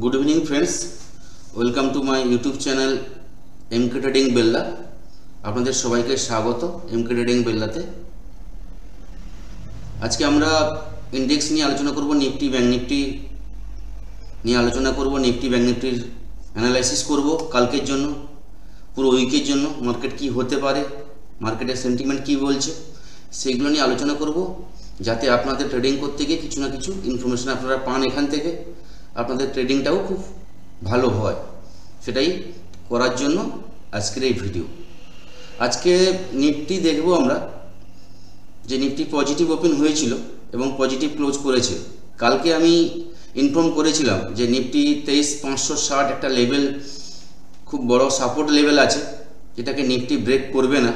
Good evening friends, welcome to my YouTube channel MK trading বেল্লা। আপনাদের সবাইকে স্বাগত এমকে ট্রেডিং বেল্লাতে। আজকে আমরা ইন্ডেক্স নিয়ে আলোচনা করব, নিফটি ব্যাঙ্ক নিফটি নিয়ে আলোচনা করব। নিফটি ব্যাঙ্ক নিফটির অ্যানালাইসিস করব কালকের জন্য, পুরো উইকের জন্য মার্কেট কি হতে পারে, মার্কেটের সেন্টিমেন্ট কি বলছে, সেইগুলো নিয়ে আলোচনা করব, যাতে আপনাদের ট্রেডিং করতে গিয়ে কিছু না কিছু ইনফরমেশন আপনারা পান এখান থেকে, আপনাদের ট্রেডিংটাও খুব ভালো হয়। সেটাই করার জন্য আজকের এই ভিডিও। আজকে নিফটি দেখব আমরা, যে নিফটি পজিটিভ ওপেন হয়েছিল এবং পজিটিভ ক্লোজ করেছে। কালকে আমি ইনফর্ম করেছিলাম যে নিফটি 23,560 একটা লেভেল, খুব বড় সাপোর্ট লেভেল আছে, যেটাকে নিফটি ব্রেক করবে না।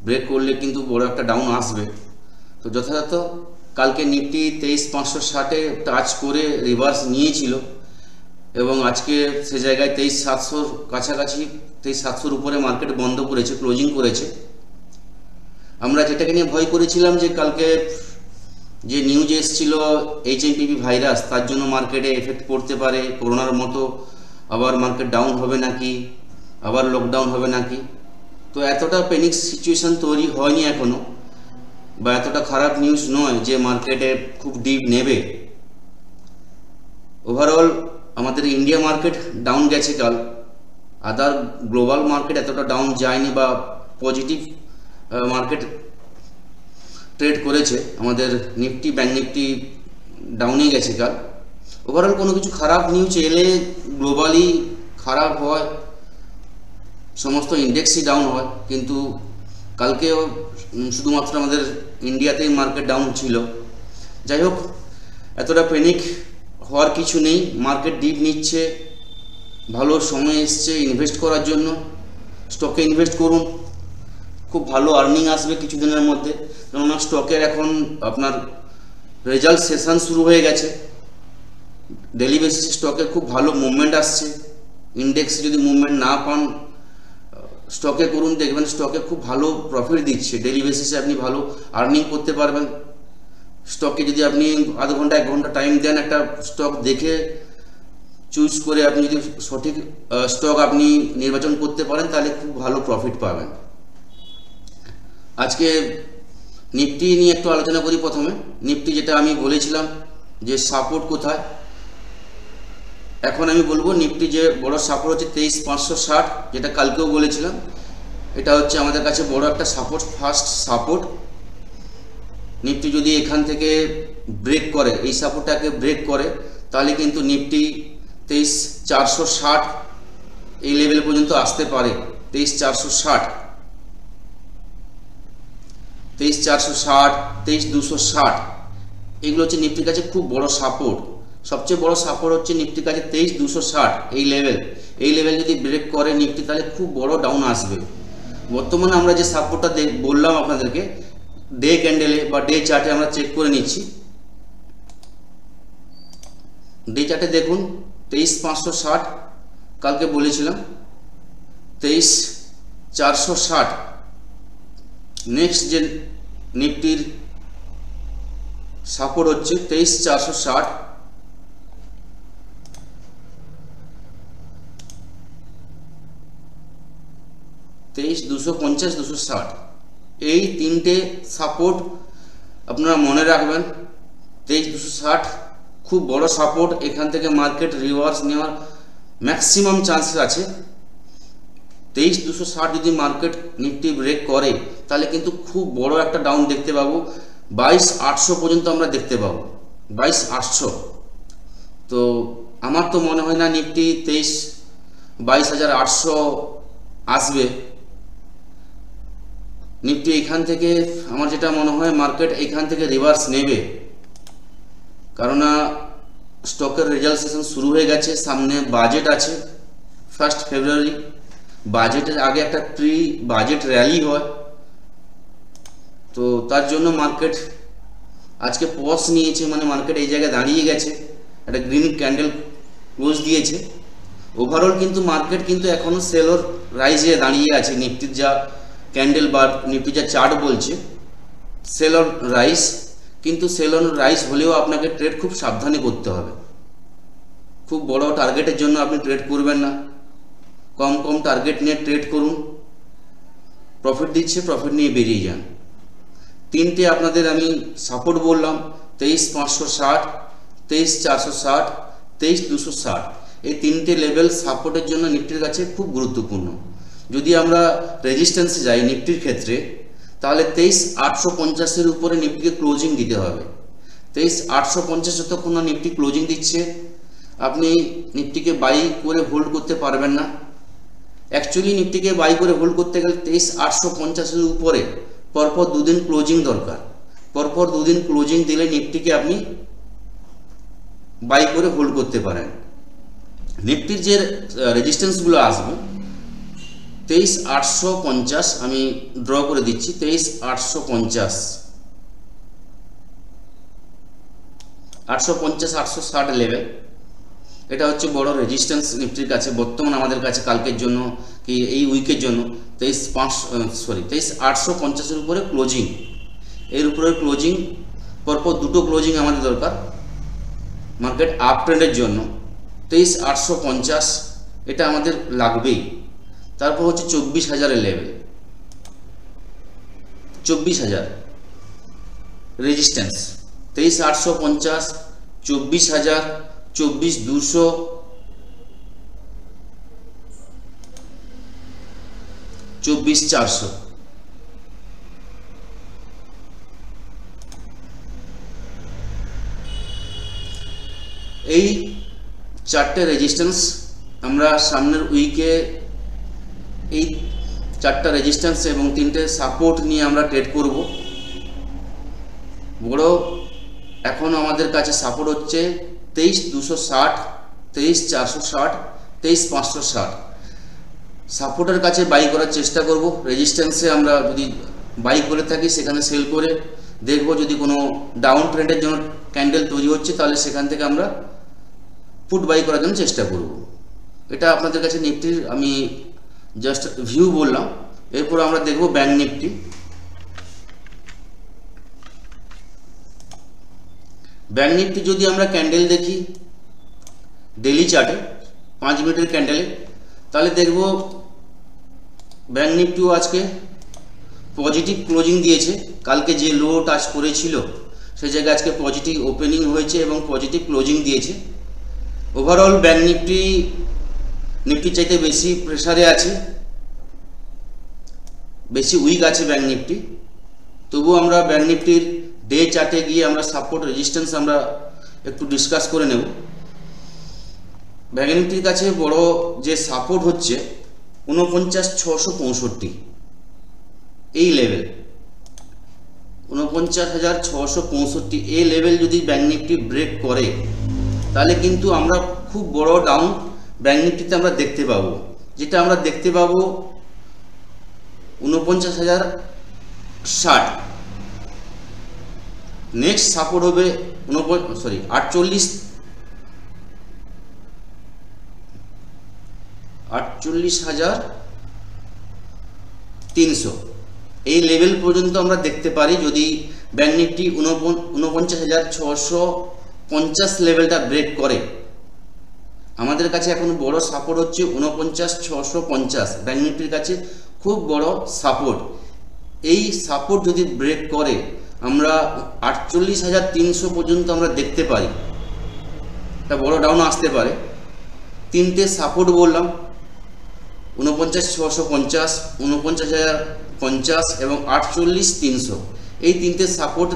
ব্রেক করলে কিন্তু বড় একটা ডাউন আসবে। তো যথাযথ কালকে নিফটি 23,560-এ টাচ করে রিভার্স নিয়েছিল এবং আজকে সে জায়গায় 23,700 কাছাকাছি, 23,700-র উপরে মার্কেট বন্ধ করেছে, ক্লোজিং করেছে। আমরা যেটাকে নিয়ে ভয় করেছিলাম যে কালকে যে নিউজ এসেছিল HMPV ভাইরাস, তার জন্য মার্কেটে এফেক্ট পড়তে পারে, করোনার মতো আবার মার্কেট ডাউন হবে নাকি, আবার লকডাউন হবে নাকি। তো এতটা প্যানিক সিচুয়েশান তৈরি হয়নি এখনও, বা এতটা খারাপ নিউজ নয় যে মার্কেটে খুব ডিপ নেবে। ওভারঅল আমাদের ইন্ডিয়া মার্কেট ডাউন গেছে কাল, আদার গ্লোবাল মার্কেট এতটা ডাউন যায়নি বা পজিটিভ মার্কেট ট্রেড করেছে। আমাদের নিফটি ব্যাঙ্ক নিফটি ডাউনে গেছে কাল। ওভারঅল কোনো কিছু খারাপ নিউজ এলে গ্লোবালি খারাপ হয়, সমস্ত ইন্ডেক্সই ডাউন হয়, কিন্তু কালকেও শুধুমাত্র আমাদের ইন্ডিয়াতেই মার্কেট ডাউন ছিল। যাই হোক, এতটা প্যানিক হওয়ার কিছু নেই। মার্কেট ডিপ নিচ্ছে, ভালো সময় এসছে ইনভেস্ট করার জন্য। স্টকে ইনভেস্ট করুন, খুব ভালো আর্নিং আসবে কিছুদিনের মধ্যে। কেননা স্টকের এখন আপনার রেজাল্ট সেশন শুরু হয়ে গেছে, ডেলি বেসিসে স্টকে খুব ভালো মুভমেন্ট আসছে। ইন্ডেক্সে যদি মুভমেন্ট না পান, স্টকে করুন, দেখবেন স্টকে খুব ভালো প্রফিট দিচ্ছে। ডেলি বেসিসে আপনি ভালো আর্নিং করতে পারবেন। স্টকে যদি আপনি আধ ঘন্টা 1 ঘন্টা টাইম দেন, একটা স্টক দেখে চুজ করে আপনি যদি সঠিক স্টক আপনি নির্বাচন করতে পারেন, তাহলে খুব ভালো প্রফিট পাবেন। আজকে নিফটি নিয়ে একটু আলোচনা করি। প্রথমে নিফটি, যেটা আমি বলেছিলাম যে সাপোর্ট কোথায়, এখন আমি বলবো নিফটি যে বড় সাপোর্ট হচ্ছে 23,560, যেটা কালকেও বলেছিলাম। এটা হচ্ছে আমাদের কাছে বড় একটা সাপোর্ট, ফার্স্ট সাপোর্ট। নিফটি যদি এখান থেকে ব্রেক করে, এই সাপোর্টটাকে ব্রেক করে, তাহলে কিন্তু নিফটি 23,460 এই লেভেল পর্যন্ত আসতে পারে। 23,460, 23,460, 23,260 এগুলো হচ্ছে নিফটির কাছে খুব বড় সাপোর্ট। সবচেয়ে বড় সাপোর্ট হচ্ছে নিফটির কাছে 23,260 এই লেভেল। এই লেভেল যদি ব্রেক করে নিফটি, তাহলে খুব বড় ডাউন আসবে। বর্তমানে আমরা যে সাপোর্টটা বললাম আপনাদেরকে, ডে ক্যান্ডেলে বা ডে চার্টে আমরা চেক করে নিচ্ছি। ডে চার্টে দেখুন 23,560 কালকে বলেছিলাম, 23,460। নেক্সট যে নিফটির সাপোর্ট হচ্ছে 23,460, 23,250, 260 এই তিনটে সাপোর্ট আপনারা মনে রাখবেন। 23,260 খুব বড় সাপোর্ট, এখান থেকে মার্কেট রিভার্স নেওয়ার ম্যাক্সিমাম চান্সেস আছে। 23,260 যদি মার্কেট নিফটি ব্রেক করে, তাহলে কিন্তু খুব বড় একটা ডাউন দেখতে পাবো। 22,800 পর্যন্ত আমরা দেখতে পাবো, 22,800। তো আমার তো মনে হয় না নিফটি 22,800 আসবে। নিফটি এখান থেকে, আমার যেটা মনে হয়, মার্কেট এখান থেকে রিভার্স নেবে। কেননা স্টকের রেজাল্ট সেশন শুরু হয়ে গেছে, সামনে বাজেট আছে 1 ফেব্রুয়ারি। বাজেটের আগে একটা প্রি বাজেট র্যালি হয়, তো তার জন্য মার্কেট আজকে পজ নিয়েছে, মানে মার্কেট এই জায়গায় দাঁড়িয়ে গেছে, একটা গ্রিন ক্যান্ডেল ক্লোজ দিয়েছে। ওভারঅল কিন্তু মার্কেট কিন্তু এখনও সেলর রাইজে দাঁড়িয়ে আছে। নিফটির যা ক্যান্ডেল বা নিফটি যা চার্ট বলছে সেলর রাইজ, কিন্তু সেলর রাইজ হলেও আপনাকে ট্রেড খুব সাবধানে করতে হবে, খুব বড় টার্গেটের জন্য আপনি ট্রেড করবেন না, কম কম টার্গেট নিয়ে ট্রেড করুন, প্রফিট দিচ্ছে প্রফিট নিয়ে বেরিয়ে যান। তিনটে আপনাদের আমি সাপোর্ট বললাম, 23,560, 23,460, 23,260, এই তিনটে লেভেল সাপোর্টের জন্য নিফটির কাছে খুব গুরুত্বপূর্ণ। যদি আমরা রেজিস্ট্যান্সে যাই নিফটির ক্ষেত্রে, তাহলে 23,850-এর উপরে নিফটিকে ক্লোজিং দিতে হবে। 23,850 যতক্ষণ না নিফটি ক্লোজিং দিচ্ছে, আপনি নিফটিকে বাই করে হোল্ড করতে পারবেন না। অ্যাকচুয়ালি নিফটিকে বাই করে হোল্ড করতে গেলে 23,850-এর উপরে পরপর দুদিন ক্লোজিং দরকার। পরপর দুদিন ক্লোজিং দিলে নিফটিকে আপনি বাই করে হোল্ড করতে পারেন। নিফটির যে রেজিস্ট্যান্সগুলো আসবে 23,850, আমি ড্র করে দিচ্ছি, 23,850, 850, 860 লেভেল, এটা হচ্ছে বড় রেজিস্ট্যান্স নিফটির কাছে বর্তমান আমাদের কাছে কালকের জন্য কি এই উইকের জন্য। 23,850-এর উপরে ক্লোজিং, এর উপরে ক্লোজিং, পরপর দুটো ক্লোজিং আমাদের দরকার মার্কেট আপ ট্রেন্ডের জন্য। 23,850 এটা আমাদের লাগবেই। তারপর হচ্ছে 24,000-এর লেভেল, 24,000 রেজিস্ট্যান্স, 23,850, 24,000, 24,200, 24,400। এই চারটে রেজিস্ট্যান্স আমরা সামনের উইকে, এই চারটা রেজিস্ট্যান্স এবং তিনটে সাপোর্ট নিয়ে আমরা ট্রেড করব। বড় এখন আমাদের কাছে সাপোর্ট হচ্ছে 23,260, 23,460, 23,560। সাপোর্টের কাছে বাই করার চেষ্টা করব। রেজিস্ট্যান্সে আমরা যদি বাই করে থাকি সেখানে সেল করে দেখব, যদি কোনো ডাউন ট্রেন্ডের জন্য ক্যান্ডেল তৈরি হচ্ছে তাহলে সেখান থেকে আমরা পুট বাই করার জন্য চেষ্টা করব। এটা আপনাদের কাছে নিফটির আমি জাস্ট ভিউ বললাম। এরপর আমরা দেখব ব্যাংক নিফটি। ব্যাংক নিফটি যদি আমরা ক্যান্ডেল দেখি ডেইলি চার্টে 5 মিনিটের ক্যান্ডেলে, তাহলে দেখব ব্যাংক নিফটিও আজকে পজিটিভ ক্লোজিং দিয়েছে। কালকে যে লো টাচ করেছিল সেই জায়গায় আজকে পজিটিভ ওপেনিং হয়েছে এবং পজিটিভ ক্লোজিং দিয়েছে। ওভারঅল ব্যাংক নিফটির চাইতে বেশি প্রেসারে আছে, বেশি উইক আছে ব্যাংক নিফটি। তবুও আমরা ব্যাংক নিফটির ডে চার্টে গিয়ে আমরা সাপোর্ট রেজিস্ট্যান্স আমরা একটু ডিসকাস করে নেব। ব্যাংক নিফটির কাছে বড় যে সাপোর্ট হচ্ছে 49,665, এই লেভেল 49,665, এই লেভেল যদি ব্যাংক নিফটি ব্রেক করে তাহলে কিন্তু আমরা খুব বড় ডাউন ব্যাংক নিফটিতে আমরা দেখতে পাবো। যেটা আমরা দেখতে পাবো 49,060। নেক্সট সাপোর্ট হবে 48,300, এই লেভেল পর্যন্ত আমরা দেখতে পারি। যদি ব্যাংক নিফটি 49,650 লেভেলটা ব্রেক করে, আমাদের কাছে এখন বড় সাপোর্ট হচ্ছে 49,650, ব্যাংক নিফটির কাছে খুব বড় সাপোর্ট। এই সাপোর্ট যদি ব্রেক করে আমরা 48,300 পর্যন্ত আমরা দেখতে পারি, একটা বড় ডাউন আসতে পারে। তিনটে সাপোর্ট বললাম 49,650, 49,050 এবং 48,300, এই তিনটে সাপোর্ট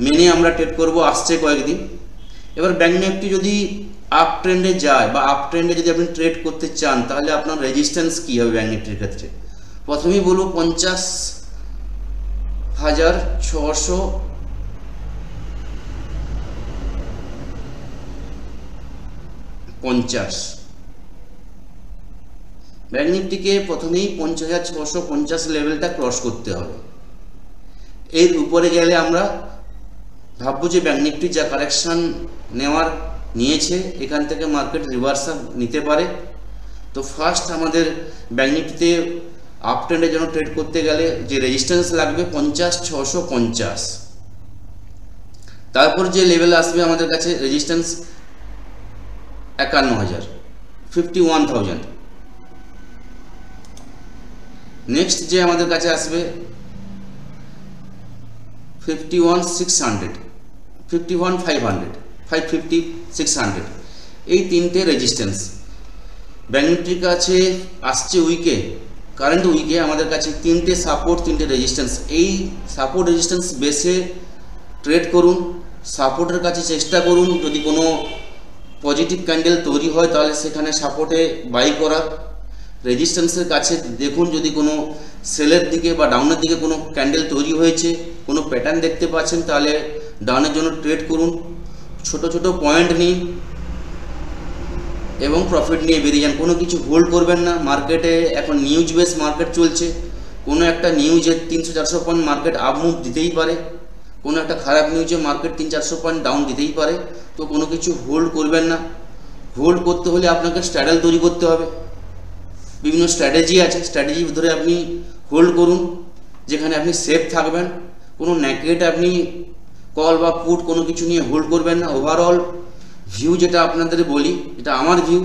মেনে আমরা ট্রেড করব আসছে কয়েকদিন। এবার ব্যাংক নিফটি যদি আপ ট্রেন্ডে যায় বা আপ ট্রেন্ডে যদি আপনি ট্রেড করতে চান তাহলে আপনার রেজিস্ট্যান্স কী হবে ব্যাংক নিফটির ক্ষেত্রে? প্রথমেই বলবো 50,650। ব্যাংক নিফটিকে প্রথমেই 50,650 লেভেলটা ক্রস করতে হবে। এর উপরে গেলে আমরা ভাববো যে ব্যাংক নিফটি যা কারেকশান নিয়েছে এখান থেকে মার্কেট রিভার্সাল নিতে পারে। তো ফার্স্ট আমাদের ব্যাংক নিফটিতে আপ ট্রেন্ডের জন্য ট্রেড করতে গেলে যে রেজিস্ট্যান্স লাগবে 50,650। তারপর যে লেভেল আসবে আমাদের কাছে রেজিস্ট্যান্স 51,000, 51,000। নেক্সট যে আমাদের কাছে আসবে 51,600, 51,500, 550, 600, এই তিনটে রেজিস্ট্যান্স ব্যাঙ্ক নিফটির কাছে আসছে উইকে। কারেন্ট উইকে আমাদের কাছে তিনটে সাপোর্ট, তিনটে রেজিস্ট্যান্স। এই সাপোর্ট রেজিস্ট্যান্স বেসে ট্রেড করুন। সাপোর্টের কাছে চেষ্টা করুন, যদি কোনো পজিটিভ ক্যান্ডেল তৈরি হয় তাহলে সেখানে সাপোর্টে বাই করা। রেজিস্ট্যান্সের কাছে দেখুন, যদি কোনো সেলের দিকে বা ডাউনের দিকে কোনো ক্যান্ডেল তৈরি হয়েছে, কোনো প্যাটার্ন দেখতে পাচ্ছেন, তাহলে ডাউনের জন্য ট্রেড করুন। ছোট ছোট পয়েন্ট নিন এবং প্রফিট নিয়ে বেরিয়ে যান। কোনো কিছু হোল্ড করবেন না। মার্কেটে এখন নিউজ বেস মার্কেট চলছে। কোনো একটা নিউজে 300-400 পয়েন্ট মার্কেট আপ মুভ দিতেই পারে, কোনো একটা খারাপ নিউজে মার্কেট 300-400 পয়েন্ট ডাউন দিতেই পারে। তো কোনো কিছু হোল্ড করবেন না। হোল্ড করতে হলে আপনাকে স্ট্র্যাটেজি তৈরি করতে হবে। বিভিন্ন স্ট্র্যাটেজি আছে, স্ট্র্যাটেজি ধরে আপনি হোল্ড করুন, যেখানে আপনি সেফ থাকবেন। কোনো নেকেট আপনি কল বা পুট কোনো কিছু নিয়ে হোল্ড করবেন না। ওভারঅল ভিউ যেটা আপনাদের বলি, এটা আমার ভিউ,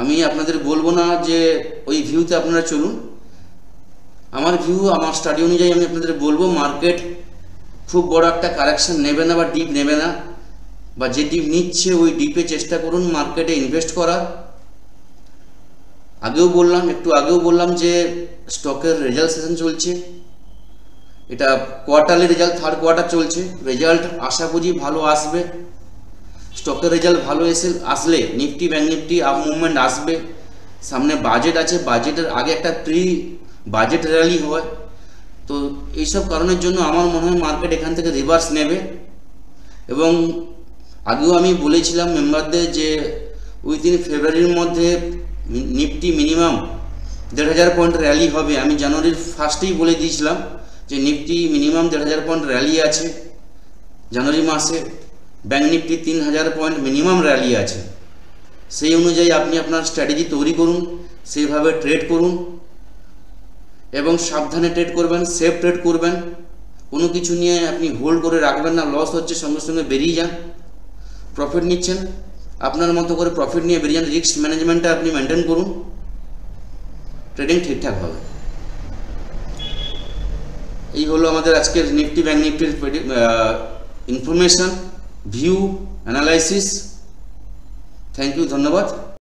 আমি আপনাদের বলবো না যে ওই ভিউতে আপনারা চলুন। আমার ভিউ, আমার স্টাডি অনুযায়ী আমি আপনাদের বলবো মার্কেট খুব বড় একটা কারেকশন নেবে না বা ডিপ নেবে না, বা যে ডিপ নিচ্ছে ওই ডিপে চেষ্টা করুন মার্কেটে ইনভেস্ট করার। একটু আগেও বললাম যে স্টকের রেজাল্ট সেশন চলছে, এটা কোয়ার্টারলি রেজাল্ট, থার্ড কোয়ার্টার চলছে। রেজাল্ট আশা করি ভালো আসবে। স্টকের রেজাল্ট ভালো আসলে Nifty bank Nifty up movement আসবে। সামনে বাজেট আছে, বাজেটের আগে একটা প্রি বাজেট র্যালি হয়। তো এইসব কারণের জন্য আমার মনে হয় মার্কেট এখান থেকে রিভার্স নেবে। এবং আগেও আমি বলেছিলাম মেম্বারদের যে উইদিন ফেব্রুয়ারির মধ্যে নিফটি মিনিমাম 1,500 পয়েন্ট র্যালি হবে। আমি জানুয়ারির ফার্স্টেই বলে দিয়েছিলাম যে নিফটি মিনিমাম 1,500 পয়েন্ট র্যালি আছে জানুয়ারি মাসে। Bank Nifty 3,000 point minimum rally আছে। সেই অনুযায়ী আপনি আপনার স্ট্র্যাটেজি তৈরি করুন, সেইভাবে ট্রেড করুন এবং সাবধানে ট্রেড করবেন, সেফ ট্রেড করবেন। কোনো কিছু নিয়ে আপনি হোল্ড করে রাখবেন না। লস হচ্ছে সঙ্গে সঙ্গে বেরিয়ে যান। প্রফিট নিচ্ছেন, আপনার মতো করে প্রফিট নিয়ে বেরিয়ে যান। রিস্ক ম্যানেজমেন্টটা আপনি মেনটেন করুন, ট্রেডিং ঠিকঠাক হবে। এই হলো আমাদের আজকের নিফটি ব্যাঙ্ক নিফটির information, view, analysis. Thank you, ধন্যবাদ।